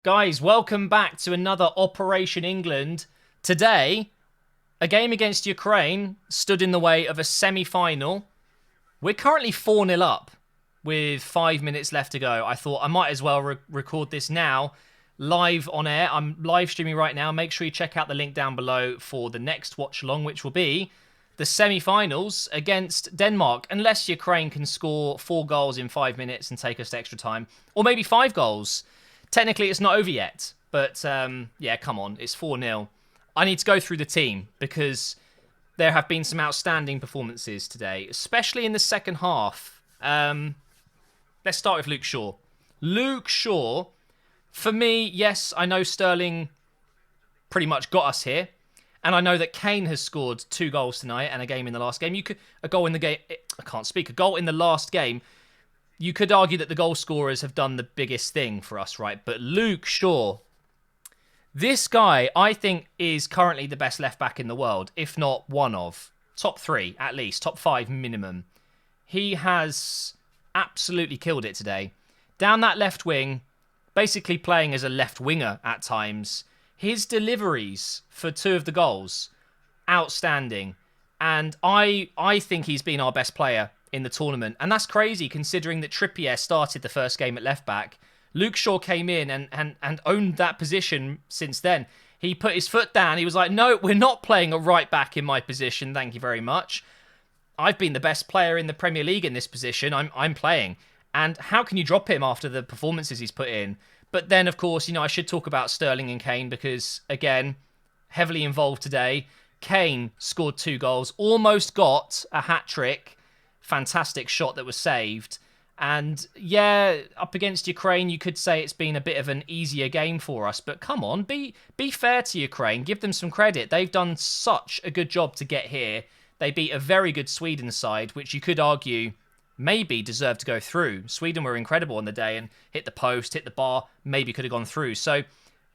Guys, welcome back to another Operation England. Today, a game against Ukraine stood in the way of a semi-final. We're currently 4-0 up with 5 minutes left to go. I thought I might as well record this now, live on air. I'm live streaming right now. Make sure you check out the link down below for the next watch along, which will be the semi-finals against Denmark, unless Ukraine can score 4 goals in 5 minutes and take us to extra time, or maybe 5 goals. Technically, it's not over yet, but yeah, come on, it's 4-0. I need to go through the team because there have been some outstanding performances today, especially in the second half. Let's start with Luke Shaw. Luke Shaw, for me, yes, I know Sterling pretty much got us here, and I know that Kane has scored 2 goals tonight and a game in the last game. A goal in the game. I can't speak. A goal in the last game. You could argue that the goal scorers have done the biggest thing for us, right? But Luke Shaw, this guy, I think, is currently the best left back in the world, if not one of. Top 3, at least. Top 5 minimum. He has absolutely killed it today. Down that left wing, basically playing as a left winger at times. His deliveries for 2 of the goals, outstanding. And I think he's been our best player in the tournament. And that's crazy considering that Trippier started the first game at left back. Luke Shaw came in and owned that position since then. He put his foot down. He was like, no, we're not playing a right back in my position. Thank you very much. I've been the best player in the Premier League in this position. I'm playing. And how can you drop him after the performances he's put in? But then, of course, I should talk about Sterling and Kane because, again, heavily involved today. Kane scored 2 goals, almost got a hat-trick. Fantastic shot that was saved. And yeah, up against Ukraine, you could say it's been a bit of an easier game for us. But come on, be fair to Ukraine. Give them some credit. They've done such a good job to get here. They beat a very good Sweden side, which you could argue maybe deserved to go through. Sweden were incredible on the day and hit the post, hit the bar, maybe could have gone through. So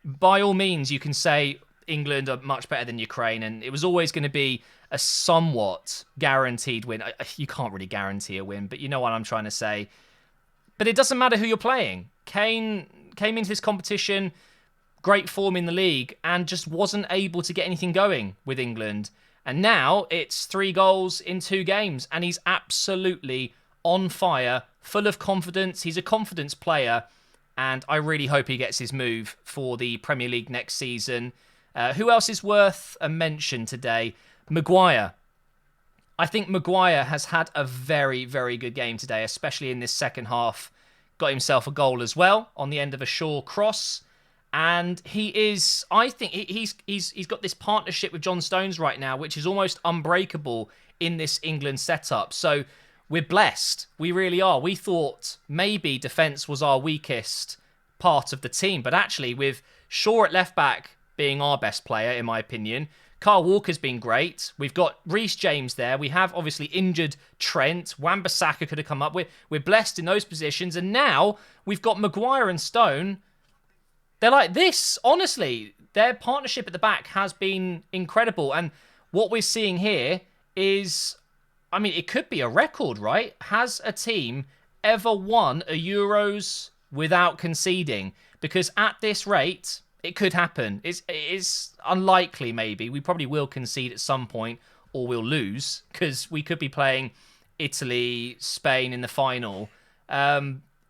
by all means, you can say England are much better than Ukraine, and it was always going to be a somewhat guaranteed win. You can't really guarantee a win, but you know what I'm trying to say. But it doesn't matter who you're playing. Kane came into this competition, great form in the league, and just wasn't able to get anything going with England. And now it's 3 goals in 2 games, and he's absolutely on fire, full of confidence. He's a confidence player, and I really hope he gets his move for the Premier League next season. Who else is worth a mention today? Maguire. I think Maguire has had a very, very good game today, especially in this second half. Got himself a goal as well on the end of a Shaw cross. And he is, I think, he's got this partnership with John Stones right now, which is almost unbreakable in this England setup. So we're blessed. We really are. We thought maybe defence was our weakest part of the team. But actually, with Shaw at left back being our best player, in my opinion, Kyle Walker's been great. We've got Reece James there. We have obviously injured Trent. Wan-Bissaka could have come up. We're blessed in those positions. And now we've got Maguire and Stone. They're like this. Honestly, their partnership at the back has been incredible. And what we're seeing here is, I mean, it could be a record, right? Has a team ever won a Euros without conceding? Because at this rate, it could happen. It's unlikely, maybe. We probably will concede at some point, or we'll lose, because we could be playing Italy, Spain in the final.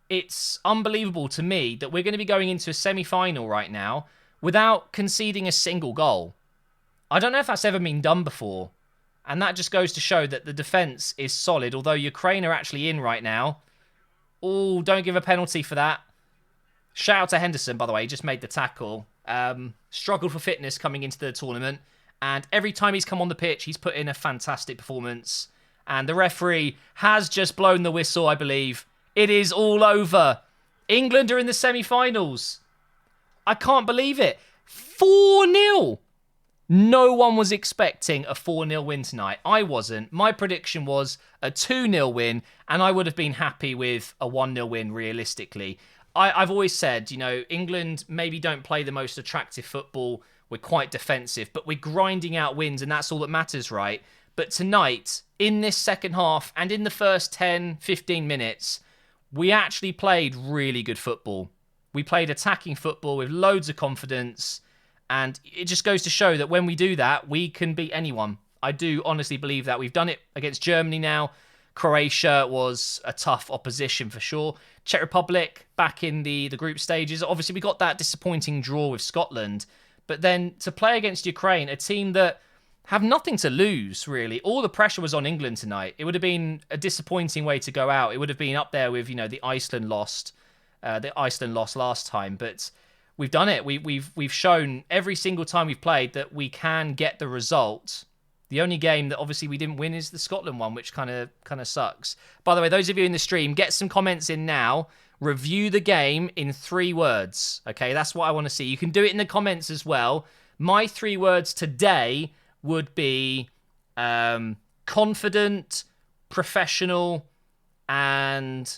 It's unbelievable to me that we're going to be going into a semi-final right now without conceding a single goal. I don't know if that's ever been done before. And that just goes to show that the defence is solid, although Ukraine are actually in right now. Oh, don't give a penalty for that. Shout out to Henderson, by the way. He just made the tackle. Struggled for fitness coming into the tournament. And every time he's come on the pitch, he's put in a fantastic performance. And the referee has just blown the whistle, I believe. It is all over. England are in the semi-finals. I can't believe it. 4-0. No one was expecting a 4-0 win tonight. I wasn't. My prediction was a 2-0 win, and I would have been happy with a 1-0 win realistically. I've always said, England maybe don't play the most attractive football. We're quite defensive, but we're grinding out wins, and that's all that matters, right? But tonight, in this second half, and in the first 10, 15 minutes, we actually played really good football. We played attacking football with loads of confidence. And it just goes to show that when we do that, we can beat anyone. I do honestly believe that. We've done it against Germany now. Croatia was a tough opposition for sure. Czech Republic back in the group stages. Obviously, we got that disappointing draw with Scotland. But then to play against Ukraine, a team that have nothing to lose, really. All the pressure was on England tonight. It would have been a disappointing way to go out. It would have been up there with, the Iceland lost last time. But we've done it. We've shown every single time we've played that we can get the result. The only game that obviously we didn't win is the Scotland one, which kind of sucks. By the way, those of you in the stream, get some comments in now. Review the game in 3 words. Okay, that's what I want to see. You can do it in the comments as well. My 3 words today would be confident, professional, and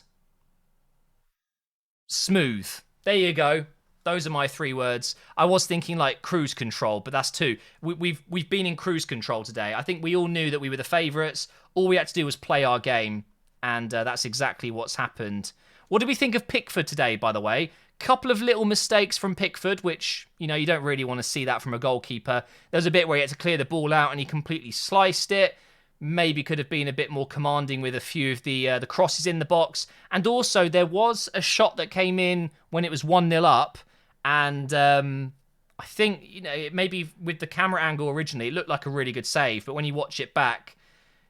smooth. There you go. Those are my 3 words. I was thinking like cruise control, but that's 2. We've been in cruise control today. I think we all knew that we were the favourites. All we had to do was play our game, and that's exactly what's happened. What did we think of Pickford today, by the way? Couple of little mistakes from Pickford, which, you don't really want to see that from a goalkeeper. There was a bit where he had to clear the ball out and he completely sliced it. Maybe could have been a bit more commanding with a few of the crosses in the box. And also, there was a shot that came in when it was 1-0 up. And I think, maybe with the camera angle originally, it looked like a really good save. But when you watch it back,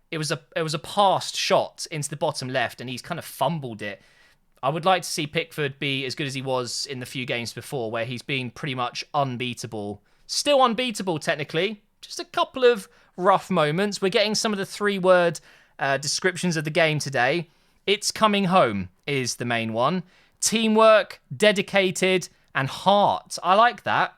it was a passed shot into the bottom left, and he's kind of fumbled it. I would like to see Pickford be as good as he was in the few games before, where he's been pretty much unbeatable. Still unbeatable, technically. Just a couple of rough moments. We're getting some of the 3-word descriptions of the game today. It's coming home is the main one. Teamwork, dedicated, and heart. I like that.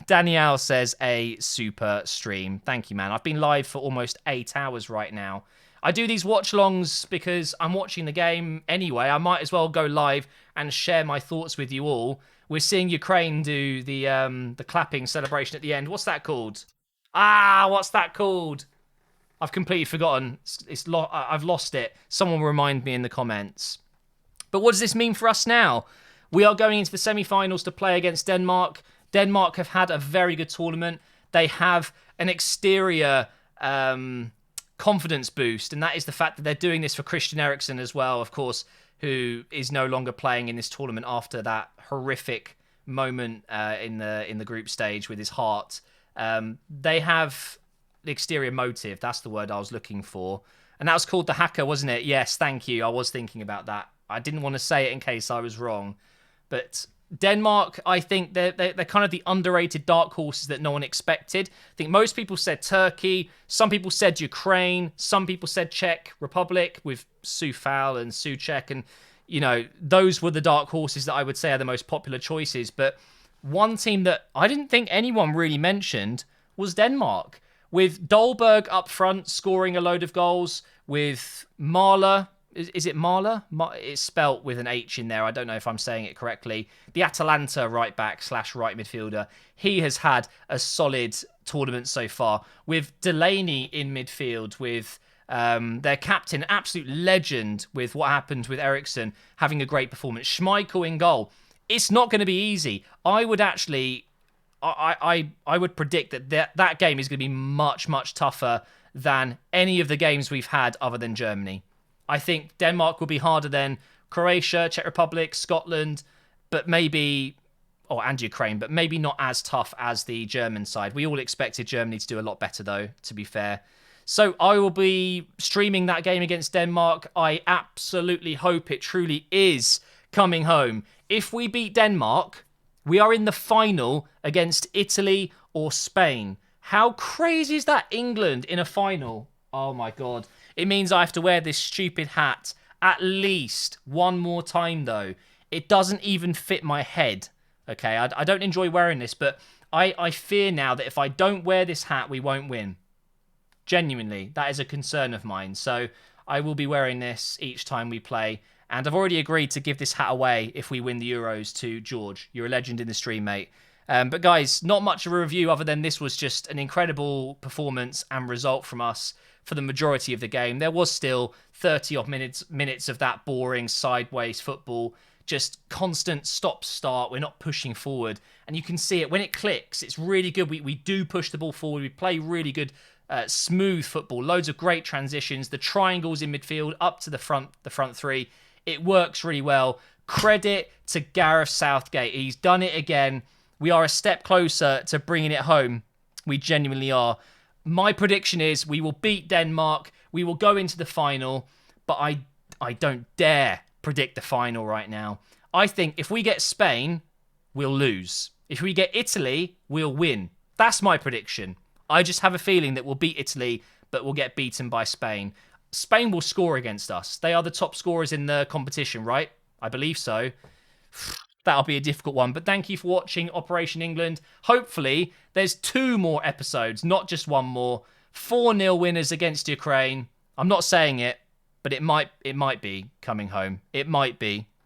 Danielle says a super stream. Thank you, man. I've been live for almost 8 hours right now. I do these watch-alongs because I'm watching the game anyway. I might as well go live and share my thoughts with you all. We're seeing Ukraine do the clapping celebration at the end. What's that called? What's that called? I've completely forgotten. I've lost it. Someone will remind me in the comments. But what does this mean for us now? We are going into the semi-finals to play against Denmark. Denmark have had a very good tournament. They have an exterior confidence boost, and that is the fact that they're doing this for Christian Eriksen as well, of course, who is no longer playing in this tournament after that horrific moment in the group stage with his heart. They have the exterior motive. That's the word I was looking for. And that was called the Haka, wasn't it? Yes, thank you. I was thinking about that. I didn't want to say it in case I was wrong. But Denmark, I think they're kind of the underrated dark horses that no one expected. I think most people said Turkey. Some people said Ukraine. Some people said Czech Republic with Soufal and Souček. And, those were the dark horses that I would say are the most popular choices. But one team that I didn't think anyone really mentioned was Denmark. With Dolberg up front scoring a load of goals, with Mahler. Is it Mahler? It's spelt with an H in there. I don't know if I'm saying it correctly. The Atalanta right back / right midfielder. He has had a solid tournament so far. With Delaney in midfield, with their captain, absolute legend with what happened with Eriksen, having a great performance. Schmeichel in goal. It's not going to be easy. I would actually... I would predict that game is going to be much, much tougher than any of the games we've had other than Germany. I think Denmark will be harder than Croatia, Czech Republic, Scotland, and Ukraine, but maybe not as tough as the German side. We all expected Germany to do a lot better, though, to be fair. So I will be streaming that game against Denmark. I absolutely hope it truly is coming home. If we beat Denmark, we are in the final against Italy or Spain. How crazy is that? England in a final. Oh, my God. It means I have to wear this stupid hat at least one more time, though. It doesn't even fit my head. Okay, I don't enjoy wearing this, but I fear now that if I don't wear this hat, we won't win. Genuinely, that is a concern of mine. So I will be wearing this each time we play. And I've already agreed to give this hat away if we win the Euros to George. You're a legend in the stream, mate. But guys, not much of a review other than this was just an incredible performance and result from us for the majority of the game. There was still 30-odd minutes of that boring sideways football. just constant stop-start. We're not pushing forward. And you can see it when it clicks. It's really good. We do push the ball forward. We play really good, smooth football. Loads of great transitions. The triangles in midfield up to the front three. It works really well. Credit to Gareth Southgate. He's done it again. We are a step closer to bringing it home. We genuinely are. My prediction is we will beat Denmark. We will go into the final. But I don't dare predict the final right now. I think if we get Spain, we'll lose. If we get Italy, we'll win. That's my prediction. I just have a feeling that we'll beat Italy, but we'll get beaten by Spain. Spain will score against us. They are the top scorers in the competition, right? I believe so. That'll be a difficult one. But thank you for watching Operation England. Hopefully, there's 2 more episodes, not just 1 more. 4-0 winners against Ukraine. I'm not saying it, but it might be coming home. It might be.